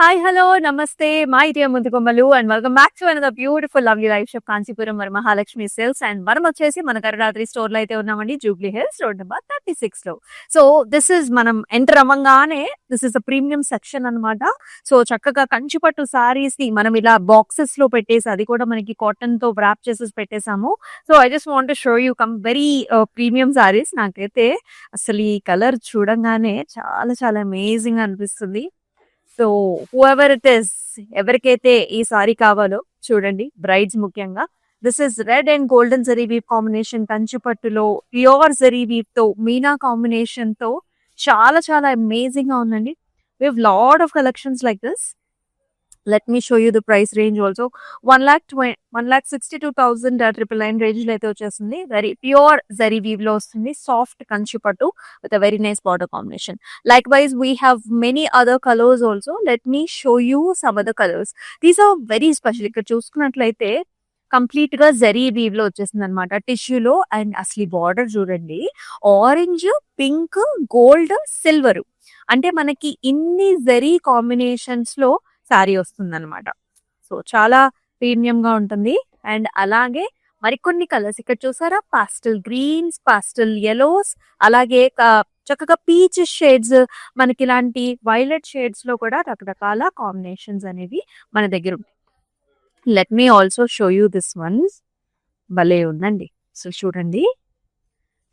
Hi, hello, namaste. My dear ముద్దుగుమ్మలు and welcome back to another beautiful lovely life shop Kanchipuram Varamahalakshmi sales. And మనం వచ్చేసి మన కరుణాద్రి store లో అయితే ఉన్నామండి, జూబ్లీ హిల్స్ రోడ్ నెంబర్ 36 లో. సో దిస్ ఇస్ మనం ఎంటర్ అవ్వగానే this is the premium section అన్నమాట. సో చక్కగా కంచిపట్టు సారీస్ ని మనం ఇలా బాక్సెస్ లో పెట్టేసి, అది కూడా మనకి కాటన్ తో వ్రాప్ చేసేసి పెట్టేసాము. So I just want to show you come very premium saris. నాకైతే అసలు ఈ కలర్ చూడంగానే చాలా చాలా అమేజింగ్ అనిపిస్తుంది. సో హూఎవర్ ఇట్ ఇస్, ఎవరికైతే ఈ సారీ కావాలో చూడండి, బ్రైడ్స్ ముఖ్యంగా. This is red and golden zari weave combination, కంచిపట్టులో ప్యూర్ జరీ వీవ్ తో మీనా కాంబినేషన్ తో చాలా చాలా అమేజింగ్ గా ఉందండి. We have lot of collections like this. Let me show you the price range also. 1,62,000 999 range లో అయితే వచ్చేస్తుంది. వెరీ ప్యూర్ జరీ వీవ్ లో వస్తుంది, soft Kanchi pattu with a very nice border combination. Likewise we have many other colours also. Let me show you some other colours. These are very special. ఇక్కడ చూసుకున్నట్లయితే complete గా zari weave లో వచ్చేసింది అనమాట, టిష్యూలో. And అసలు బార్డర్ చూడండి, ఆరెంజ్, పింక్, గోల్డ్, సిల్వర్, అంటే మనకి ఇన్ని జరీ కాంబినేషన్స్ లో శారీ వస్తుంది అనమాట. సో చాలా ప్రీమియం గా ఉంటుంది. అండ్ అలాగే మరికొన్ని కలర్స్ ఇక్కడ చూసారా, పాస్టల్ గ్రీన్స్, పాస్టల్ yellows, అలాగే చక్కగా పీచ్ షేడ్స్, మనకి ఇలాంటి వైలెట్ షేడ్స్ లో కూడా రకరకాల కాంబినేషన్స్ అనేవి మన దగ్గర ఉంటాయి. Let me also show you this once. భలే ఉందండి. సో చూడండి,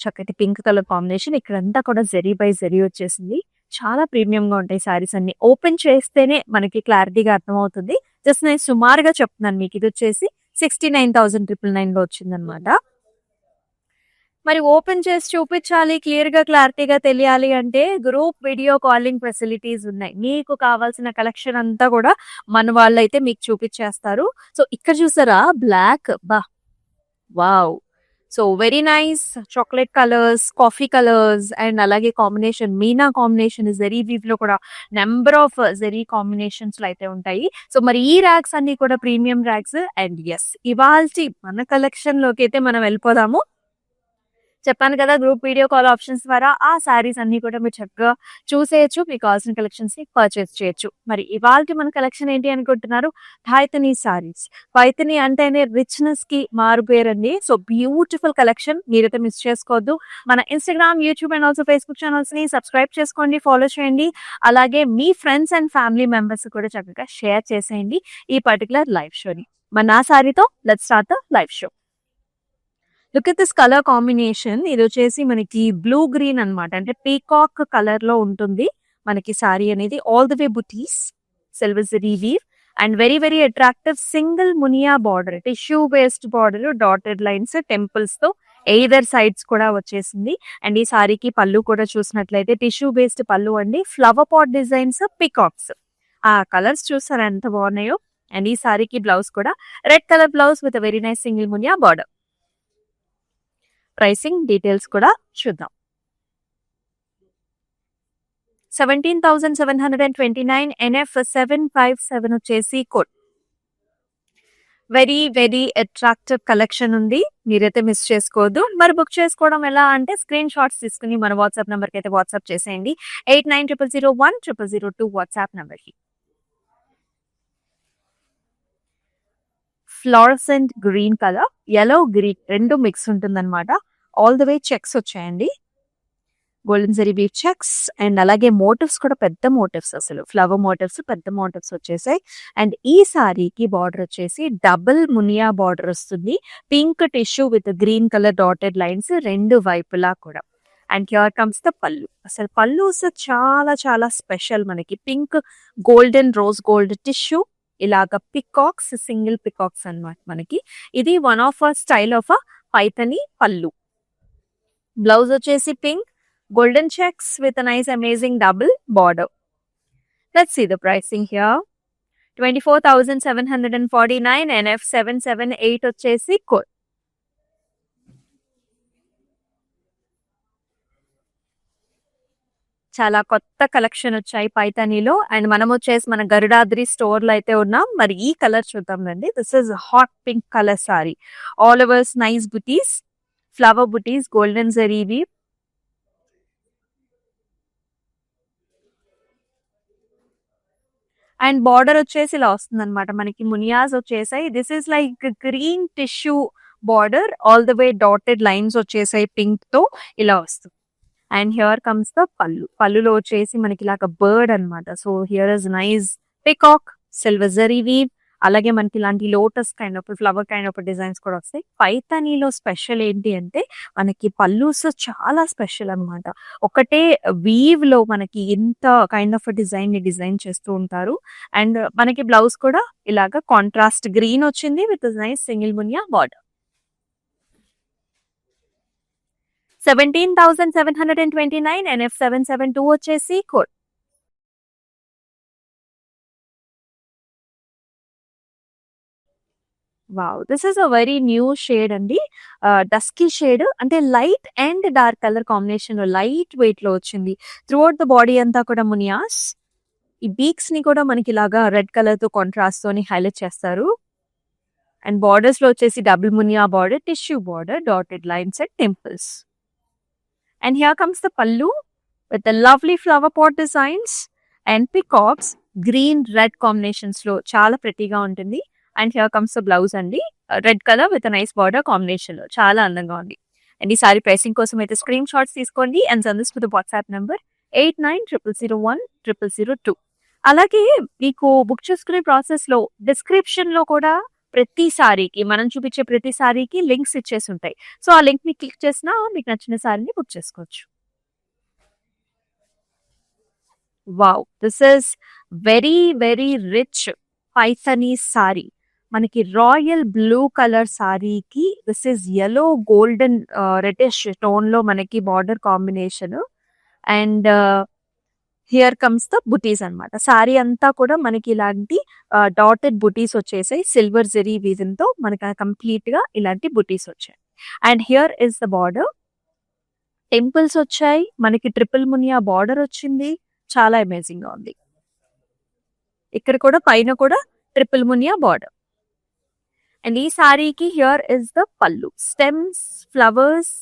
చక్కటి పింక్ కలర్ కాంబినేషన్, ఇక్కడంతా కూడా జరీ బై జరీ వచ్చేసింది. చాలా ప్రీమియం గా ఉంటాయి సారీస్ అన్ని. ఓపెన్ చేస్తేనే మనకి క్లారిటీగా అర్థమవుతుంది. జస్ట్ నేను సుమారుగా చెప్తున్నాను మీకు. ఇది వచ్చేసి 69,999 లో వచ్చిందనమాట. మరి ఓపెన్ చేసి చూపించాలి, క్లియర్ గా క్లారిటీగా తెలియాలి అంటే గ్రూప్ వీడియో కాలింగ్ ఫెసిలిటీస్ ఉన్నాయి. మీకు కావాల్సిన కలెక్షన్ అంతా కూడా మన వాళ్ళైతే మీకు చూపించేస్తారు. సో ఇక్కడ చూసారా, black, wow. So very nice chocolate colours, coffee colours, and అలాగే combination meena combination zari weave లో కూడా నెంబర్ ఆఫ్ జరీ కాంబినేషన్స్ లో అయితే ఉంటాయి. సో మరి ఈ ర్యాక్స్ అన్ని కూడా ప్రీమియం ర్యాక్స్. అండ్ ఎస్, ఇవాల్టి మన కలెక్షన్ లోకి అయితే మనం వెళ్ళిపోదాము. చెప్పాను కదా, గ్రూప్ వీడియో కాల్ ఆప్షన్స్ ద్వారా ఆ సారీస్ అన్ని కూడా మీరు చక్కగా చూసేయచ్చు, మీకు కావాల్సిన కలెక్షన్స్ ని పర్చేస్ చేయొచ్చు. మరి ఇవాళ మన కలెక్షన్ ఏంటి అనుకుంటున్నారు? పైథనీ సారీస్. పైథనీ అంటేనే రిచ్నెస్ కి మారుపేరండి. సో బ్యూటిఫుల్ కలెక్షన్, మీరైతే మిస్ చేసుకోవద్దు. మన Instagram, YouTube and also Facebook channels ని సబ్స్క్రైబ్ చేసుకోండి, ఫాలో చేయండి. అలాగే మీ ఫ్రెండ్స్ అండ్ ఫ్యామిలీ మెంబర్స్ కూడా చక్కగా షేర్ చేసేయండి ఈ పర్టికులర్ లైవ్ షోని. మన నా సారీతో let's start the live show. Look at this colour combination. ఇది వచ్చేసి మనకి బ్లూ గ్రీన్ అన్నమాట, అంటే పీకాక్ కలర్ లో ఉంటుంది మనకి సారీ అనేది. All the way butis, silver zari weave, and very very attractive single muniya border, tissue based border, dotted lines, temples తో ఎయిదర్ సైడ్స్ కూడా వచ్చేసింది. అండ్ ఈ సారీకి పళ్ళు కూడా చూసినట్లయితే టిష్యూ బేస్డ్ పళ్ళు అండి, ఫ్లవర్ పాట్ డిజైన్స్, పికాక్స్. ఆ కలర్స్ చూసారా ఎంత బాగున్నాయో. అండ్ ఈ సారీకి బ్లౌజ్ కూడా red colour blouse with very nice single muniya border. Pricing details కూడా చూద్దాం. 17,729 NF 757 వచ్చేసి code. Very very attractive collection ఉంది, మీరైతే మిస్ చేసుకోవద్దు. మరి బుక్ చేసుకోవడం ఎలా అంటే స్క్రీన్ షాట్స్ తీసుకుని మన వాట్సాప్ నెంబర్కి అయితే వాట్సాప్ చేసేయండి. 8900010002 వాట్సాప్ నెంబర్కి. Fluorescent green colour, yellow green రెండు మిక్స్ ఉంటుందన్నమాట. ఆల్ ద వే చెక్స్ వచ్చాయండి, golden zari weave checks. And అలాగే మోటివ్స్ కూడా పెద్ద మోటివ్స్, అసలు ఫ్లవర్ మోటివ్స్, పెద్ద మోటివ్స్ వచ్చేసాయి. అండ్ ఈ సారీకి బార్డర్ వచ్చేసి డబుల్ మునియా బార్డర్ వస్తుంది, pink tissue with green colour dotted lines రెండు వైపులా కూడా. అండ్ హియర్ కమ్స్ ద పళ్ళు. అసలు పళ్ళుస్ చాలా చాలా స్పెషల్. మనకి pink golden rose gold tissue, ఇలాగ పికాక్స్, సింగిల్ పికాక్స్ అన్నమాట మనకి. ఇది one of a style of a Paithani పళ్ళు. బ్లౌజ్ వచ్చేసి pink, golden checks with a nice amazing double border. Let's see the pricing here. 24,749 NF 778 వచ్చేసి code. చాలా కొత్త collection వచ్చాయి పైథనీలో. అండ్ మనం వచ్చేసి మన గరుడాద్రి స్టోర్ లో అయితే ఉన్నాం. మరి ఈ కలర్ చూద్దాం రండి. This is hot pink colour sari, all overs nice butis, flower butis, golden zari weave. And border వచ్చేసి ఇలా వస్తుందన్నమాట. మనకి మునియాస్ వచ్చేసాయి. This is like green tissue border all the way dotted lines వచ్చేసాయి పింక్ తో ఇలా వస్తుంది. అండ్ హియర్ కమ్స్ ద పళ్ళు. పళ్ళులో వచ్చేసి మనకి ఇలాగ బర్డ్ అన్నమాట. So here is nice peacock, silver zari weave, అలాగే మనకి ఇలాంటి lotus kind of flower kind of designs కూడా వస్తాయి. పైతానీలో స్పెషల్ ఏంటి అంటే మనకి పల్లూస్ చాలా స్పెషల్ అన్నమాట. ఒకటే వీవ్ లో మనకి ఇంత కైండ్ ఆఫ్ డిజైన్ ని డిజైన్ చేస్తూ ఉంటారు. అండ్ మనకి బ్లౌజ్ కూడా ఇలాగా కాంట్రాస్ట్ గ్రీన్ వచ్చింది with nice single muniya border. 17,729 NF772 వచ్చేసి code. Wow! This is a very new shade అండి. డస్కీ షేడ్ అంటే లైట్ అండ్ డార్క్ కలర్ కాంబినేషన్‌లో లైట్ వెయిట్‌లో వచ్చింది. త్రూఅవుట్ ద బాడీ అంతా కూడా మునియాస్. ఈ బీక్స్ ని కూడా మనకి ఇలాగా రెడ్ కలర్ తో కాంట్రాస్ట్ తోని హైలైట్ చేస్తారు. అండ్ బార్డర్స్ లో వచ్చేసి double muniya border, tissue border, dotted lines and temples. And here comes the pallu with the lovely flower pot designs and peacocks, green red combinations లో చాలా prettyగా ఉంటుంది. And here comes the blouse అండి, red colour with nice border combination లో చాలా అందంగా ఉంది. And ఈ సారీ ప్రైసింగ్ కోసం అయితే స్క్రీన్ షాట్స్ తీసుకోండి and send this to the WhatsApp number 8900010002. అలాగే మీకు బుక్ చేసుకునే ప్రాసెస్ లో డిస్క్రిప్షన్ లో కూడా ప్రతి సారీకి మనం చూపించే ప్రతి సారీకి లింక్స్ ఇచ్చేసి ఉంటాయి. సో ఆ లింక్ ని క్లిక్ చేసినా మీకు నచ్చిన సారీని బుక్ చేసుకోవచ్చు. Wow! This is very very rich Paithani sari. మనకి రాయల్ బ్లూ కలర్ సారీకి this is yellow golden reddish tone లో మనకి border combination. And here comes the butis అన్నమాట. సారీ అంతా కూడా మనకి ఇలాంటి డాటెడ్ బుటీస్ వచ్చేసాయి. సిల్వర్ జెరీ వీవింగ్ తో మనకి కంప్లీట్ గా ఇలాంటి బుటీస్ వచ్చాయి. And here is the border. Temples వచ్చాయి. మనకి ట్రిపుల్ మునియా బార్డర్ వచ్చింది. చాలా అమేజింగ్ గా ఉంది. ఇక్కడ కూడా పైన కూడా ట్రిపుల్ మునియా బార్డర్. అండ్ ఈ సారీకి హియర్ ఇస్ ద పల్లు. స్టెమ్స్, ఫ్లవర్స్,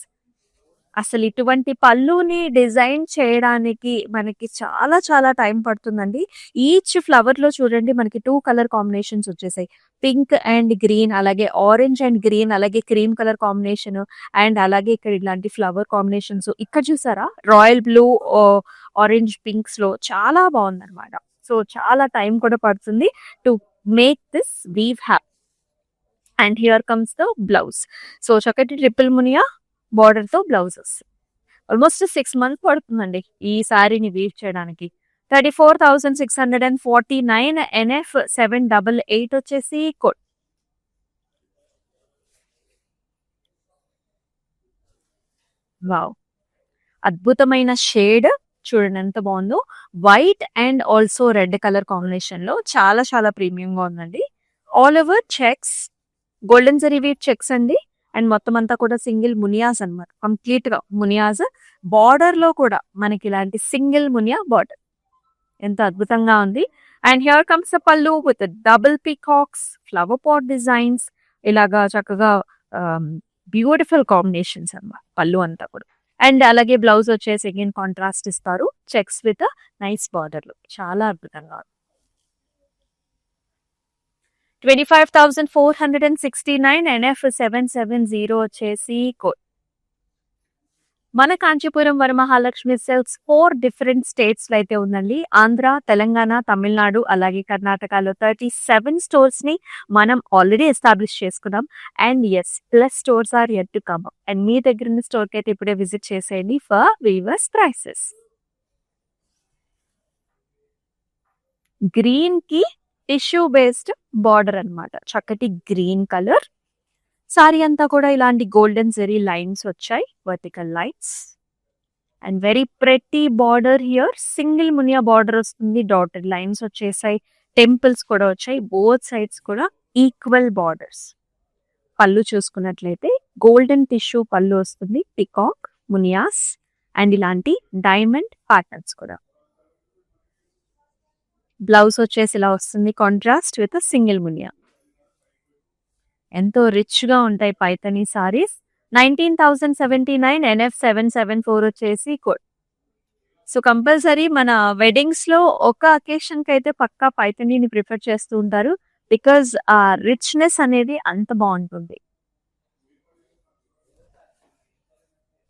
అసలు ఇటువంటి పళ్ళుని డిజైన్ చేయడానికి మనకి చాలా చాలా టైం పడుతుందండి. ఈచ్ ఫ్లవర్ లో చూడండి మనకి 2 కలర్ కాంబినేషన్స్ వచ్చేసాయి. పింక్ అండ్ గ్రీన్, అలాగే ఆరెంజ్ అండ్ గ్రీన్, అలాగే క్రీమ్ కలర్ కాంబినేషన్, అండ్ అలాగే ఇక్కడ ఇలాంటి ఫ్లవర్ కాంబినేషన్స్. ఇక్కడ చూసారా రాయల్ బ్లూ, ఆరెంజ్ పింక్స్ లో చాలా బాగుందన్నమాట. సో చాలా టైం కూడా పడుతుంది to make this weave happy. And here comes the blouse. So చక్కటి ట్రిపుల్ మునియా బార్డర్ తో బ్లౌజ్ వస్తుంది. ఆల్మోస్ట్ 6 months పడుతుందండి ఈ సారీని వీవ్ చేయడానికి. 34,649 NF788 వచ్చేసి కోడ్. వావ్! అద్భుతమైన షేడ్ చూడండి ఎంత బాగుందో. White and also red colour combination లో చాలా చాలా ప్రీమియం గా ఉందండి. All over checks, golden zari weave checks అండి. అండ్ మొత్తం అంతా కూడా సింగిల్ మునియాస్ అన్నమాట. కంప్లీట్ గా మునియాస్. బార్డర్ లో కూడా మనకి ఇలాంటి సింగిల్ మునియా బార్డర్ ఎంత అద్భుతంగా ఉంది. And here comes the pallu with double peacocks, flower pot designs, ఇలాగా చక్కగా బ్యూటిఫుల్ కాంబినేషన్స్ అన్నమాట పల్లు అంతా కూడా. అండ్ అలాగే బ్లౌజ్ వచ్చేసి అగైన్ కాంట్రాస్ట్ ఇస్తారు, చెక్స్ విత్ నైస్ బార్డర్లు. చాలా అద్భుతంగా ఉంది. 25,469 NF770 వచ్చేసి కోడ్. మన Kanchipuram Varamahalakshmi silks 4 different states లో అయితే ఉందండి. ఆంధ్ర, తెలంగాణ, తమిళనాడు, అలాగే కర్ణాటకలో 37 స్టోర్స్ ని మనం ఆల్రెడీ ఎస్టాబ్లిష్ చేసుకున్నాం. And yes, plus stores are yet to come. And మీ దగ్గర ఉన్న స్టోర్ కి అయితే ఇప్పుడే విజిట్ చేసేయండి ఫర్ వీవర్స్ ప్రైసెస్. గ్రీన్ కి టిష్యూ బేస్డ్ బార్డర్ అన్నమాట. చక్కటి గ్రీన్ కలర్. సారీ అంతా కూడా ఇలాంటి గోల్డెన్ జెరీ లైన్స్ వచ్చాయి, vertical lines. And very pretty border here. Single muniya border వస్తుంది, డాటెడ్ లైన్స్ వచ్చేసాయి, టెంపుల్స్ కూడా వచ్చాయి. బోత్ సైడ్స్ కూడా ఈక్వల్ బార్డర్స్. పళ్ళు చూసుకున్నట్లయితే గోల్డెన్ టిష్యూ పళ్ళు వస్తుంది, పికాక్, మునియాస్ అండ్ ఇలాంటి డైమండ్ ప్యాటర్న్స్ కూడా. బ్లౌజ్ వచ్చేసి ఇలా వస్తుంది, కాంట్రాస్ట్ విత్ సింగిల్ మునియా. ఎంతో రిచ్ గా ఉంటాయి పైతనీ సారీస్. 19,079 NF774 వచ్చేసి కోడ్. సో కంపల్సరీ మన వెడ్డింగ్స్ లో ఒక అకేషన్ కి అయితే పక్కా పైథనీని ప్రిఫర్ చేస్తూ ఉంటారు. బికాజ్ ఆ రిచ్‌నెస్ అనేది అంత బావుంటుంది.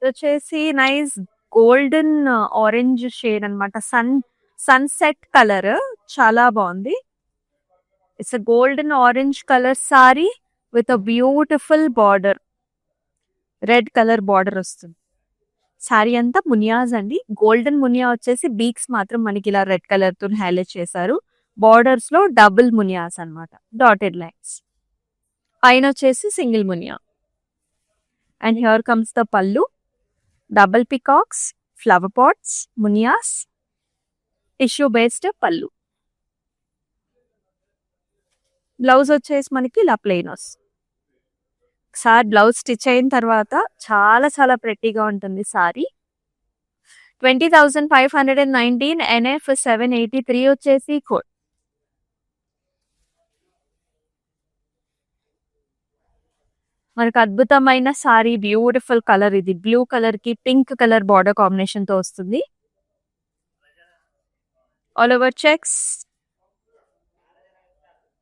ఇదొచ్చేసి నైస్ గోల్డెన్ ఆరెంజ్ షేడ్ అన్నమాట. సన్‌సెట్ కలర్ చాలా బావుంది. It's a golden orange colour sari with a beautiful border. Red colour border వస్తుంది. సారీ అంతా మునియాస్ అండి. గోల్డెన్ మునియా వచ్చేసి బీక్స్ మాత్రం మనకి ఇలా రెడ్ కలర్ తో హైలైట్ చేశారు. బార్డర్స్ లో డబుల్ మునియాస్ అన్నమాట. Dotted lines. పైన వచ్చేసి single Muniya. And here comes the పల్లు. Double peacocks, flower pots, మునియాస్, tissue based పల్లు. బ్లౌజ్ వచ్చేసి మనకి ఇలా ప్లెయిన్ వస్తుంది. సార్ బ్లౌజ్ స్టిచ్ అయిన తర్వాత చాలా చాలా ప్రెట్టీగా ఉంటుంది సారీ. 20,519 NF 783 వచ్చేసి కోడ్. మనకు అద్భుతమైన సారీ, బ్యూటిఫుల్ కలర్. ఇది బ్లూ కలర్ కి పింక్ కలర్ బార్డర్ కాంబినేషన్ తో వస్తుంది. All over checks.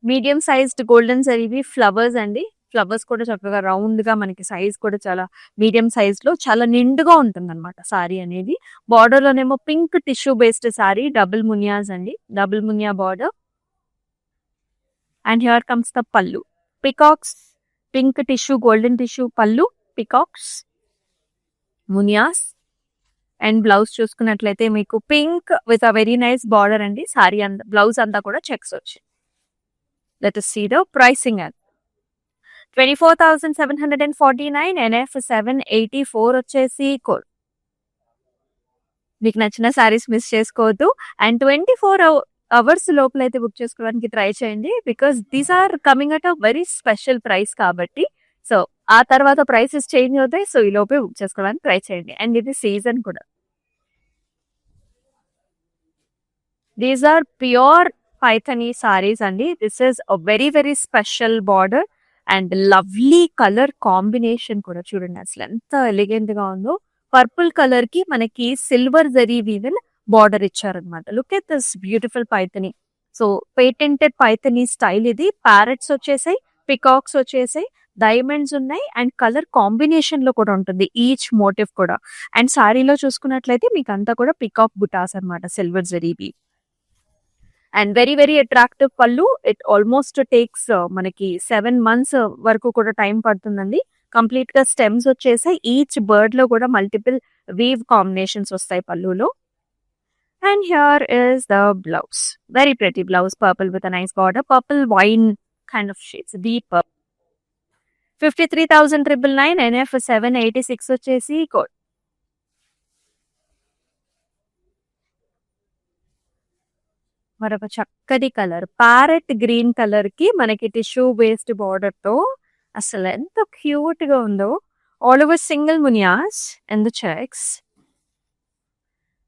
Medium sized golden జరీవి ఫ్లవర్స్ అండి. ఫ్లవర్స్ కూడా చక్కగా రౌండ్ గా మనకి సైజ్ కూడా చాలా మీడియం సైజ్ లో చాలా నిండుగా ఉంటుంది అనమాట సారీ అనేది. బార్డర్ లోనేమో pink tissue based sari, double muniyas అండి. Double muniya border. And here comes the pallu. Peacocks, pink tissue, golden tissue pallu, peacocks, muniyas. And blouse చూసుకున్నట్లయితే మీకు pink with a very nice border అండి. సారీ అంతా బ్లౌజ్ అంతా కూడా చెక్స్ వచ్చి. Let us see the pricing at 24,749 NF 784 వచ్చేసి code. మీకు నచ్చిన సారీస్ మిస్ చేసుకోవద్దు. అండ్ 24 అవర్స్ లోపల అయితే బుక్ చేసుకోవడానికి ట్రై చేయండి. Because these are coming at a very special price కాబట్టి. సో ఆ తర్వాత ప్రైసెస్ చేంజ్ అవుతాయి. సో ఈ లోపే బుక్ చేసుకోవడానికి ట్రై చేయండి. అండ్ ఇది సీజన్ కూడా. These are pure Paithani saris అండి. This is a very very special border and lovely colour combination కూడా చూడండి అసలు ఎంత ఎలిగెంట్ గా ఉందో. పర్పుల్ కలర్ కి మనకి సిల్వర్ జరీ వీవెల్ బార్డర్ ఇచ్చారనమాట. Look at this beautiful Paithani. So patented Paithani style ఇది. ప్యారెట్స్ వచ్చేసాయి, పికాక్స్ వచ్చేసాయి, డైమండ్స్ ఉన్నాయి అండ్ కలర్ కాంబినేషన్ లో కూడా ఉంటుంది ఈచ్ మోటివ్ కూడా. అండ్ సారీలో చూసుకున్నట్లయితే మీకు అంతా కూడా పికాక్ బుటాస్ అనమాట, సిల్వర్ జరీవి. And very very attractive pallu. It almost takes మనకి 7 months వరకు కూడా టైం పడుతుందండి. కంప్లీట్ గా స్టెమ్స్ వచ్చేసాయి. ఈచ్ బర్డ్ లో కూడా మల్టిపుల్ వీవ్ కాంబినేషన్స్ వస్తాయి పళ్ళులో. And here is the blouse. Very pretty blouse. Purple with a nice border. Purple wine kind of shades. Deep purple. 53,999 NF 786 వచ్చేసి కోడ్. మరొక చక్కటి కలర్ ప్యారెట్ గ్రీన్ కలర్ కి మనకి tissue based border తో అసలు ఎంత క్యూట్ గా ఉందో. All over single muniyas and the checks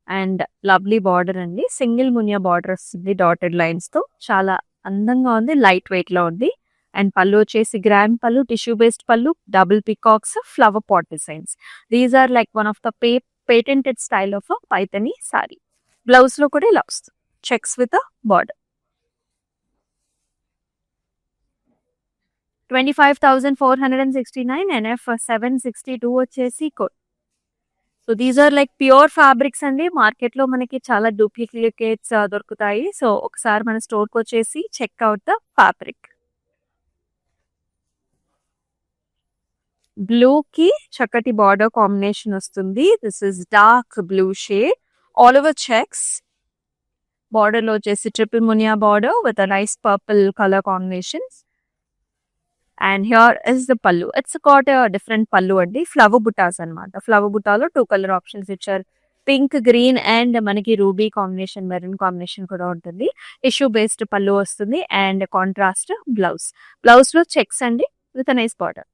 and lovely border అండి. సింగిల్ మునియా బార్డర్ వస్తుంది డాటెడ్ లైన్స్ తో. చాలా అందంగా ఉంది. లైట్ వెయిట్ లో ఉంది. అండ్ పళ్ళు వచ్చేసి grand pallu, tissue based pallu, double peacocks, flower pot designs. These are like one of the patented style of Paithani sari. Blouse లో కూడా ఇలా వస్తుంది. Checks with a border. 25,469 NF 762 వచ్చేసి కోడ్. So these are like pure fabrics అండి. మార్కెట్ లో మనకి చాలా డూప్లికేట్స్ దొరుకుతాయి. సో ఒకసారి మన స్టోర్ కి వచ్చేసి చెక్అవుట్ ద ఫ్యాబ్రిక్. బ్లూ కి చక్కటి బార్డర్ కాంబినేషన్ వస్తుంది. This is dark blue shade. All over checks. Border లో వచ్చేసి triple muniya border with a nice purple colour combinations. And here is the పల్లు. ఇట్స్ గాట్ డిఫరెంట్ పల్లు అండి. ఫ్లవర్ బుటాస్ అనమాట. Flower బుటాలో 2 colour options ఇచ్చారు. పింక్, గ్రీన్ అండ్ మనకి ruby combination, maroon combination కూడా ఉంటుంది. టిష్యూ బేస్డ్ పల్లు వస్తుంది అండ్ కాంట్రాస్ట్ బ్లౌజ్. బ్లౌజ్ లో చెక్స్ అండి with nice border.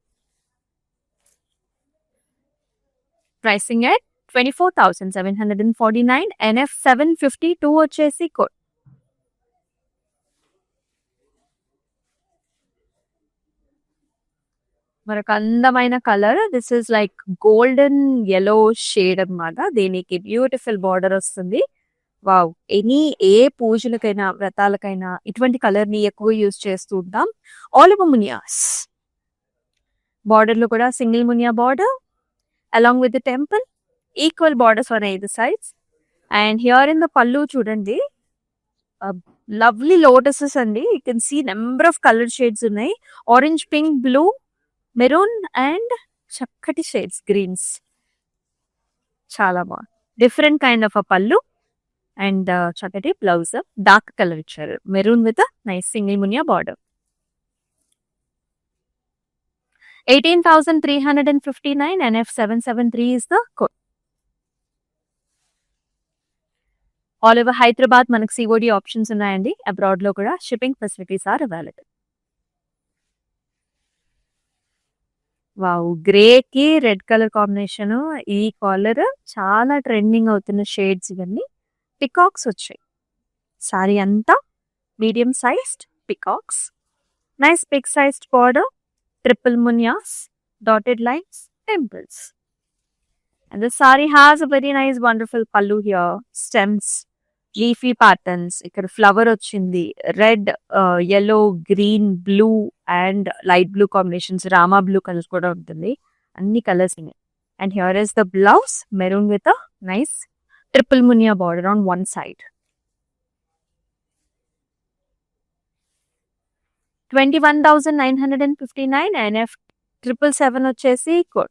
Pricing at 24,749 NF 752 వచ్చేసి కోడ్. మరొక అందమైన colour. This is like golden yellow shade అన్నమాట. దీనికి బ్యూటిఫుల్ బార్డర్ వస్తుంది. వావ్! ఏ పూజలకైనా, వ్రతాలకైనా ఇటువంటి కలర్‌ని ఎక్కువ యూజ్ చేస్తూ ఉంటాం. All over muniyas. బార్డర్‌లో కూడా single muniya border along with the temple. Equal borders on either sides. And here in the pallu చూడండి. లవ్లీ లోటసెస్ అండి. You can see number of colour shades ఉన్నాయి. Orange, pink, blue, maroon and చక్కటి shades greens. చాలా బాగుంది. Different kind of a pallu and చక్కటి blouse. Dark colour ఇచ్చారు. Maroon with nice single muniya border. 18,359 NF773 is the code. All over Hyderabad మనకు COD options ఉన్నాయండి. Abroad లో కూడా shipping facilities are available. Wow! Grey కి రెడ్ కలర్ కాంబినేషన్. ఈ colour చాలా trending అవుతున్న షేడ్స్ ఇవన్నీ. పికాక్స్ వచ్చాయి. సారీ అంతా medium sized peacocks. Nice big sized border. Triple muniyas, dotted lines, temples. And the sari has a very nice wonderful pallu here. Stems, leafy patterns. ఇక్కడ flower వచ్చింది. Red, yellow, green, blue and light blue combinations. Rama blue colour కూడా ఉంటుంది. అన్ని colours ఉన్నాయి. And here is the blouse. Maroon with a nice triple muniya border on one side. 21,959 NF 777 వచ్చేసి code.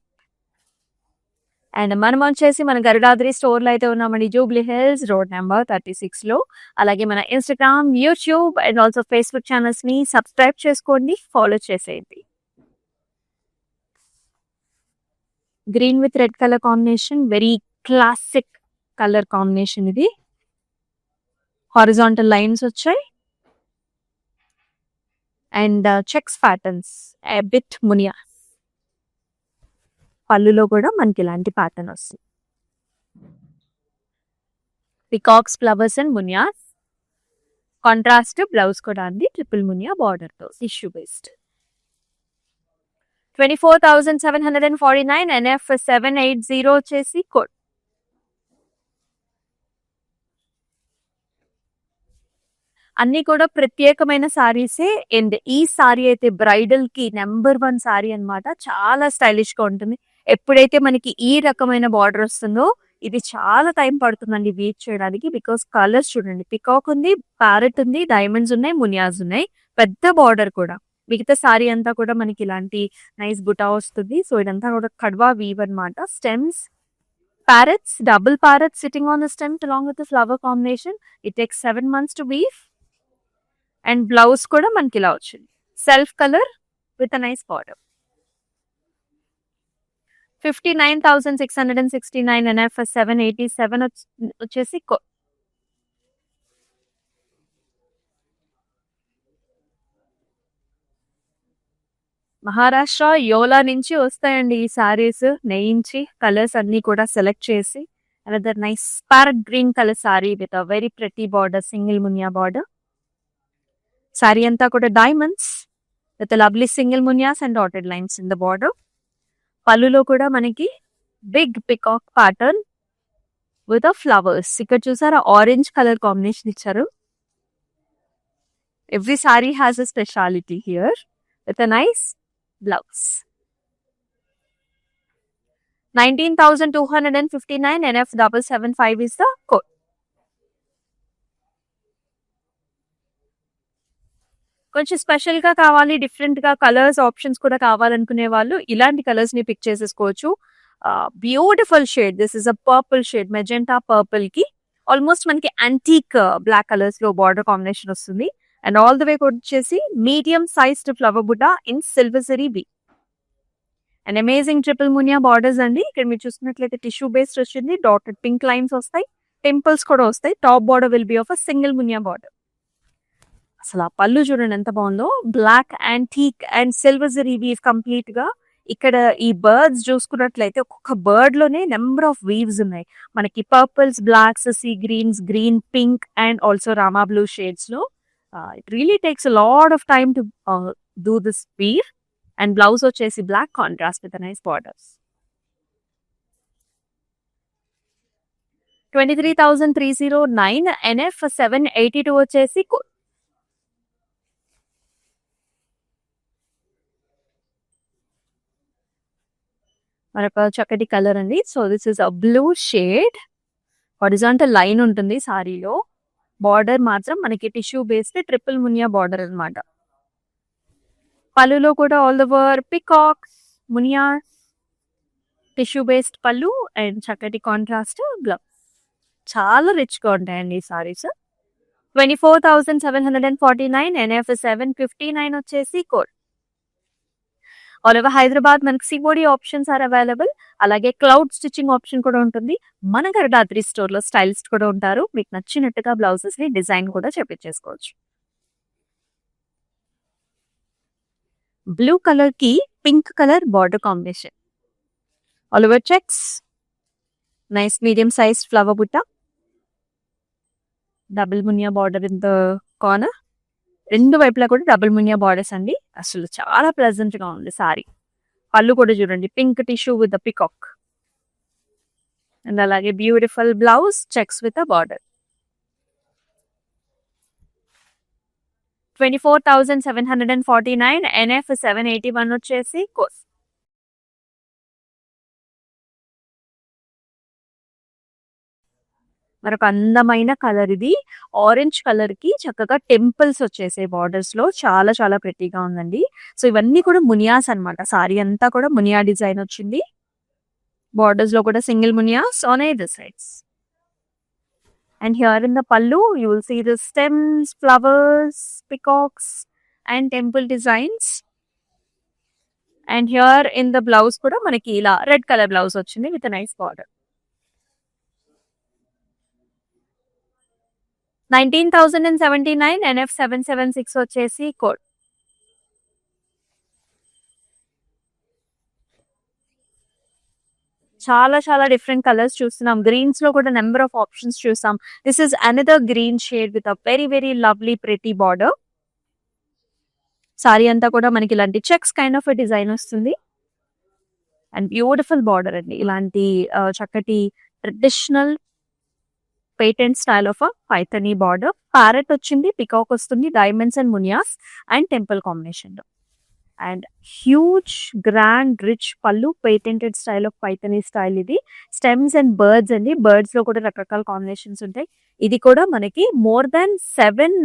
And మనం వచ్చేసి మన గరుడాద్రి స్టోర్లో అయితే ఉన్నామండి. జూబ్లీ హిల్స్ రోడ్ నెంబర్ 36 లో. అలాగే మన Instagram, YouTube and also Facebook channels ని సబ్స్క్రైబ్ చేసుకోండి, ఫాలో చేసేయండి. Green with red colour combination. Very classic colour combination ఇది. హారిజాంటల్ లైన్స్ వచ్చాయి and checks patterns. Bit Muniya. పళ్ళులో కూడా మనకి ఇలాంటి ప్యాటర్న్ వస్తుంది. Peacocks, flowers and మునియాస్. Contrast blouse కూడా అండి. ట్రిపుల్ మునియా బార్డర్ తో టిష్యూ బేస్డ్. 24,749 NF 780 వచ్చేసి కోడ్. అన్ని కూడా ప్రత్యేకమైన సారీసే. అండ్ ఈ సారీ అయితే బ్రైడల్ కి నెంబర్ 1 సారీ అన్నమాట. చాలా స్టైలిష్ గా ఉంటుంది. ఎప్పుడైతే మనకి ఈ రకమైన బార్డర్ వస్తుందో ఇది చాలా టైం పడుతుందండి వీవ్ చేయడానికి. బికాస్ కలర్స్ చూడండి. పికాక్ ఉంది, ప్యారెట్ ఉంది, డైమండ్స్ ఉన్నాయి, మునియాస్ ఉన్నాయి. పెద్ద బార్డర్ కూడా. మిగతా సారీ అంతా కూడా మనకి ఇలాంటి నైస్ బుటా వస్తుంది. సో ఇదంతా కూడా కడ్వా వీవ్ అన్నమాట. Stems, parrots, double parrots sitting on the stems along with the flower combination. It takes 7 months to weave. And blouse కూడా మనకి ఇలా వచ్చింది. Self colour with a nice border. 59,669 NF 787 వచ్చేసి మహారాష్ట్ర యోలా నుంచి వస్తాయండి ఈ సారీస్. నేయించి కలర్స్ అన్ని కూడా సెలెక్ట్ చేసి. Another nice parrot green colour sari with a very pretty border, single muniya border. Sari అంతా కూడా diamonds with lovely single muniyas and dotted lines in the border. పళ్ళులో కూడా మనకి big peacock pattern with flowers. ఇక్కడ చూసారా ఆరెంజ్ కలర్ కాంబినేషన్ ఇచ్చారు. Every sari has a speciality here with a nice blouse. 19,259 NF 775 is the code. కొంచెం special గా కావాలి, different గా కలర్స్ ఆప్షన్స్ కూడా కావాలనుకునే వాళ్ళు ఇలాంటి కలర్స్ ని పిక్ చేసేసుకోవచ్చు. Beautiful shade. This is a purple shade. Magenta purple కి ఆల్మోస్ట్ మనకి యాంటీక్ బ్లాక్ కలర్స్ లో బార్డర్ కాంబినేషన్ వస్తుంది. అండ్ ఆల్ ద వే వచ్చేసి medium sized flower buta in silver zari బీ. And amazing triple muniya borders అండి. ఇక్కడ మీరు చూసుకున్నట్లయితే టిష్యూ బేస్డ్ వచ్చింది. డాటెడ్ పింక్ లైన్స్ వస్తాయి, టెంపుల్స్ కూడా వస్తాయి. Top border will be of a single muniya border. అసలు ఆ పళ్ళు చూడండి ఎంత బాగుందో. Black antique and silver zari weave complete గా. ఇక్కడ ఈ బర్డ్స్ చూసుకున్నట్లయితే ఒక్కొక్క బర్డ్ లోనే నెంబర్ ఆఫ్ వీవ్స్ ఉన్నాయి. మనకి purples, blacks, sea greens, green, pink and also Rama blue shades లో. It really takes a lot of time to do this weave. And blouse వచ్చేసి black contrast with nice borders. 23,309 NF 782 వచ్చేసి మరొక చక్కటి colour అండి. So this is a blue shade. Horizontal line ఉంటుంది సారీలో. Border మాత్రం మనకి tissue based triple muniya border అన్నమాట. పళ్ళులో కూడా all over peacocks, muniyas, tissue based పళ్ళు అండ్ చక్కటి కాంట్రాస్ట్ బ్లౌజ్. చాలా రిచ్ గా ఉంటాయండి ఈ సారీస్. 24,749 NF 759 వచ్చేసి కోడ్. ఆల్ ఓవర్ హైదరాబాద్ మనకి సిఓడి ఆప్షన్స్ ఆర్ అవైలబుల్. అలాగే క్లౌడ్ స్టిచ్చింగ్ ఆప్షన్ కూడా ఉంటుంది. మన గరుడాద్రి స్టోర్ లో స్టైలిస్ట్ కూడా ఉంటారు. మీకు నచ్చినట్టుగా బ్లౌజెస్ ని డిజైన్ కూడా చేపించేసుకోవచ్చు. బ్లూ కలర్ కి pink colour border combination. All over checks, nice medium size flower butta, double muniya border in the corner. రెండు వైపులా కూడా డబుల్ మునియా బార్డర్స్ అండి. అసలు చాలా ప్లెజెంట్ గా ఉంది సారీ. పళ్ళు కూడా చూడండి, pink tissue with the peacock and అలాగే beautiful blouse checks with a border. 24,749 NF 781 వచ్చేసి కోస్. మరొక అందమైన కలర్ ఇది. ఆరెంజ్ కలర్ కి చక్కగా టెంపుల్స్ వచ్చేసాయి బార్డర్స్ లో. చాలా చాలా ప్రెట్టీగా ఉందండి. సో ఇవన్నీ కూడా మునియాస్ అన్నమాట. సారీ అంతా కూడా మునియా డిజైన్ వచ్చింది. బార్డర్స్ లో కూడా single మునియాస్ on either sides. And here in the pallu, you will see the stems, flowers, peacocks and temple designs. And here in the blouse kuda manaki ila red color blouse ochindi with a nice border. 19,079 NF 776 వచ్చేసి code. చాలా చాలా different colours చూస్తున్నాం. Greens లో కూడా number of options చూసాం. This is another green shade with a very very lovely pretty border. Sari అంతా కూడా మనకి ఇలాంటి చెక్స్ కైండ్ ఆఫ్ డిజైన్ వస్తుంది అండ్ బ్యూటిఫుల్ బార్డర్ అండి. ఇలాంటి చక్కటి traditional patent style of Paithani border. Parrot వచ్చింది, పికాక్ వస్తుంది, diamonds and మునియాస్ and temple combination లో. అండ్ హ్యూజ్ గ్రాండ్ రిచ్ పళ్ళు, patented style of Paithani style ఇది. స్టెమ్స్ అండ్ బర్డ్స్ అండి. బర్డ్స్ లో కూడా రకరకాల కాంబినేషన్స్ ఉంటాయి. ఇది కూడా మనకి more than 7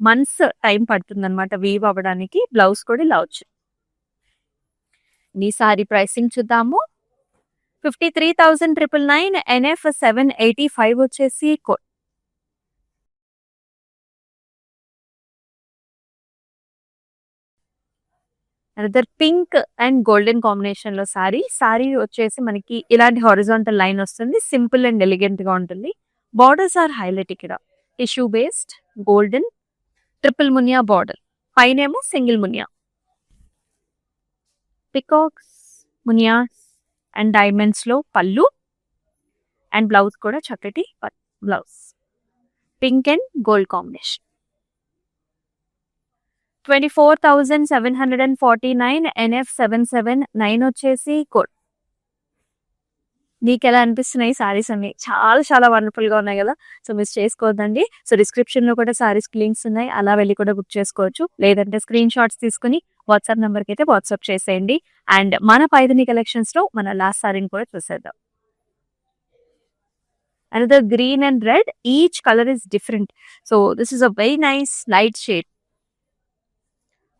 months టైం పడుతుంది అనమాట వీవ్ అవ్వడానికి. బ్లౌజ్ కూడా ఇలా వచ్చింది. ఈ సారీ ప్రైసింగ్ చూద్దాము. 53,999 NF 785 వచ్చేసి code. Another pink and golden combination లో సారీ. సారీ వచ్చేసి మనకి ఇలాంటి హారిజాంటల్ లైన్ వస్తుంది. సింపుల్ అండ్ ఎలిగెంట్ గా ఉంటుంది. బార్డర్స్ ఆర్ హైలైట్ ఇక్కడ. Tissue based golden triple muniya border, పైనేమో single muniya, peacocks, muniyas and diamonds లో పళ్ళు అండ్ బ్లౌజ్ కూడా చక్కటి blouse. Pink and gold combination. 24,749 NF 779 వచ్చేసి కోడ్. నీకు ఎలా అనిపిస్తున్నాయి సారీస్ అన్ని? చాలా చాలా వండర్ఫుల్ గా ఉన్నాయి కదా. సో మిస్ చేసుకోవద్దండి. సో డిస్క్రిప్షన్ లో కూడా సారీస్ లింక్స్ ఉన్నాయి, అలా వెళ్ళి కూడా బుక్ చేసుకోవచ్చు. లేదంటే స్క్రీన్ షాట్స్ తీసుకుని వాట్సాప్ నెంబర్ కి అయితే వాట్సాప్ చేసేయండి. అండ్ మన పైథనీ కలెక్షన్స్ లో మన లాస్ట్ సారీని కూడా చూసేద్దాం. Another green and red, each color is different. So this is a very nice light shade.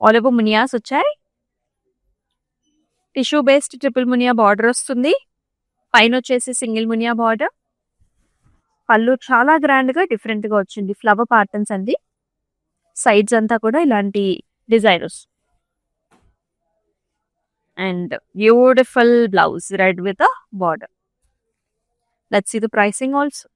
All over muniyas వచ్చాయి. Tissue based triple muniya border వస్తుంది. పైన వచ్చేసి సింగిల్ మునియా బార్డర్. పళ్ళు చాలా గ్రాండ్ గా డిఫరెంట్ గా వచ్చింది. ఫ్లవర్ ప్యాటర్న్స్ అండి. సైడ్స్ అంతా కూడా ఇలాంటి designers and beautiful blouse red with a border. Let's see the pricing also.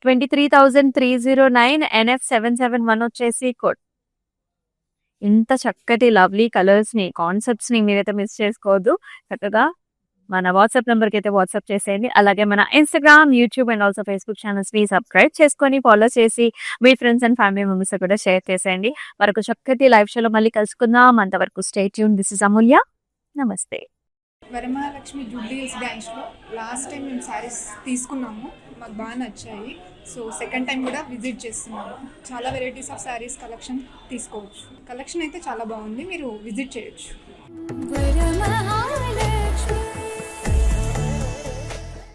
23,309 NF 771 వచ్చేసి కోడ్. ఇంత చక్కటి లవ్లీ కలర్స్ ని, కాన్సెప్ట్స్ ని మీరైతే మిస్ చేసుకోవద్దు. చక్కగా మన వాట్సాప్ నెంబర్కి అయితే వాట్సాప్ చేసేయండి. అలాగే మన Instagram, YouTube and also Facebook ఛానల్స్‌ని సబ్స్క్రైబ్ చేసుకొని, ఫాలో చేసి మీ ఫ్రెండ్స్ అండ్ ఫ్యామిలీ మెంబర్స్‌తో కూడా షేర్ చేసేయండి. మరొక చక్కటి లైవ్ షోలో మళ్ళీ కలుసుకుందాం. అంతవరకు స్టే ట్యూన్. దిస్ ఇస్ అమూల్య. నమస్తే. వరమహాలక్ష్మి జూబ్లీ హిల్స్ బ్రాంచ్లో లాస్ట్ టైం మేము శారీస్ తీసుకున్నాము, మాకు బాగా నచ్చాయి. సో సెకండ్ టైం కూడా విజిట్ చేస్తున్నాము. చాలా వెరైటీస్ ఆఫ్ శారీస్ కలెక్షన్ తీసుకోవచ్చు. కలెక్షన్ అయితే చాలా బాగుంది, మీరు విజిట్ చేయొచ్చు.